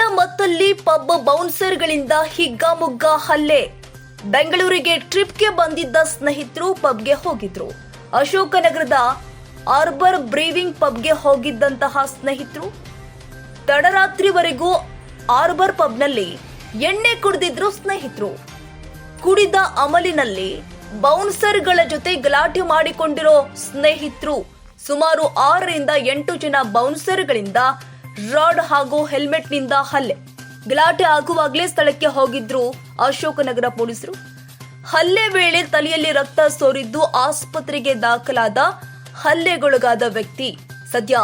ಕುಡಿದ ಮತ್ತಲ್ಲಿ ಪಬ್ ಬೌನ್ಸರ್ಗಳಿಂದ ಹಿಗ್ಗಾಮುಗ್ಗ ಹಲ್ಲೆ. ಬೆಂಗಳೂರಿಗೆ ಟ್ರಿಪ್ಗೆ ಬಂದಿದ್ದ ಸ್ನೇಹಿತರು ಪಬ್ಗೆ ಹೋಗಿದ್ರು. ಅಶೋಕನಗರದ ಆರ್ಬರ್ ಬ್ರೀವಿಂಗ್ ಪಬ್ಗೆ ಹೋಗಿದ್ದಂತಹ ಸ್ನೇಹಿತರು ತಡರಾತ್ರಿವರೆಗೂ ಆರ್ಬರ್ ಪಬ್ನಲ್ಲಿ ಎಣ್ಣೆ ಕುಡಿದಿದ್ರು. ಸ್ನೇಹಿತರು ಕುಡಿದ ಅಮಲಿನಲ್ಲಿ ಬೌನ್ಸರ್ಗಳ ಜೊತೆ ಗಲಾಟೆ ಮಾಡಿಕೊಂಡಿರೋ ಸ್ನೇಹಿತರು ಸುಮಾರು 6ರಿಂದ 8 ಜನ ಬೌನ್ಸರ್ಗಳಿಂದ ರಾಡ್ ಹಾಗೂ ಹೆಲ್ಮೆಟ್ನಿಂದ ಹಲ್ಲೆ. ಗಲಾಟೆ ಆಗುವಾಗಲೇ ಸ್ಥಳಕ್ಕೆ ಹೋಗಿದ್ರು ಅಶೋಕನಗರ ಪೊಲೀಸರು. ಹಲ್ಲೆ ವೇಳೆ ತಲೆಯಲ್ಲಿ ರಕ್ತ ಸೋರಿದ್ದು ಆಸ್ಪತ್ರೆಗೆ ದಾಖಲಾದ ಹಲ್ಲೆಗೊಳಗಾದ ವ್ಯಕ್ತಿ ಸದ್ಯ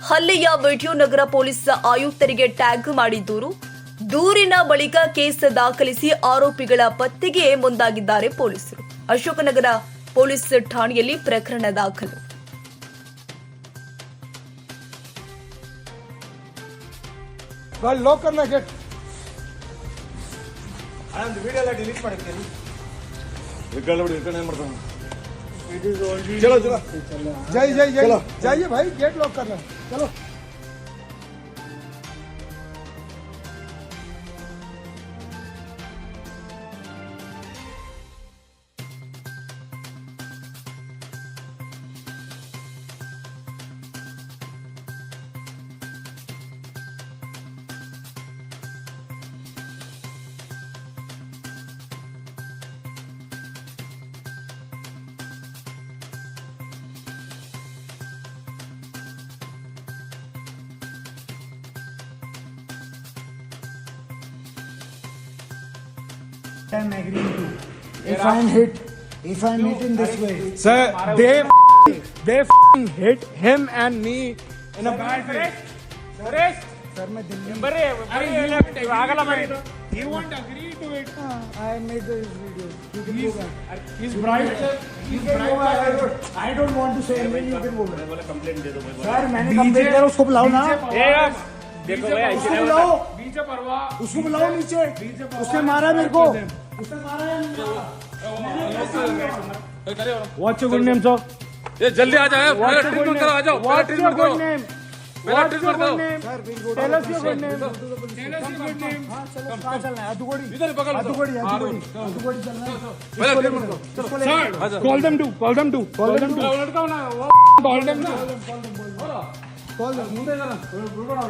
ಹಲ್ಲೆಯ ವಿಡಿಯೋ ನಗರ ಪೊಲೀಸ್ ಆಯುಕ್ತರಿಗೆ ಟ್ಯಾಗ್ ಮಾಡಿ ದೂರಿನ ಬಳಿಕ ಕೇಸ್ ದಾಖಲಿಸಿ ಆರೋಪಿಗಳ ಪತ್ತೆಗೆ ಮುಂದಾಗಿದ್ದಾರೆ ಪೊಲೀಸರು. ಅಶೋಕನಗರ ಪೊಲೀಸ್ ಠಾಣೆಯಲ್ಲಿ ಪ್ರಕರಣ ದಾಖಲು. ಲಾಕ್ करना गेट ಒಂದು ವಿಡಿಯೋ ಎಲ್ಲ ಡಿಲೀಟ್ ಮಾಡಿದ್ದೀನಿ. चलो चलो जय जय जय जाइए भाई गेट लॉक करना चलो. I'm agreeing to. If I'm hit in this way. Sir, they hit him and me in a bad way. Sir, मैं Delhi. He won't agree to it. I made this video. You can go back. He's bright. You can go back. I don't want to say anything. You can go back. Sir, मैंने complaint किया. उसको बुलाओ ना. देखो भाई ऐसे उसको बुलाओ. बीजे परवा. उसको बुलाओ नीचे. उसने मारा मेरे को. उसने मारा है. What's your good name, sir? ये जल्दी आ जाओ. पहले ट्रीटमेंट करो. आ जाओ. पहले What's your ट्रीटमेंट good करो. name? पहले ट्रीटमेंट करो. Sir, we'll go. Tell us your good name. Tell us your good name. हाँ चलो. कहाँ चलना है? अधुगोड़ी. इधर पकड़ लो. अधुगोड़ी चलना है. पहले ट्रीटमेंट करो. इसको ले. Sir, call them too. Call them too. Call them too. Call them too.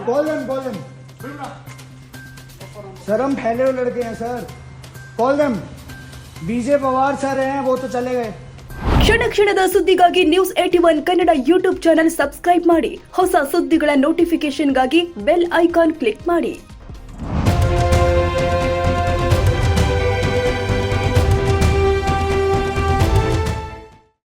Call them. Sir हम फैले हुए लड़के हैं सर. Call them. बीजे पवार सर हैं वो तो चले गए. ಕ್ಷಣ ಕ್ಷಣದ ಸುದ್ದಿಗಾಗಿ news 81 Kannada YouTube channel subscribe ಮಾಡಿ. ಹೊಸ ಸುದ್ದಿಗಳ ನೋಟಿಫಿಕೇಶನ್ಗಾಗಿ ಬೆಲ್ ಐಕಾನ್ ಕ್ಲಿಕ್ ಮಾಡಿ.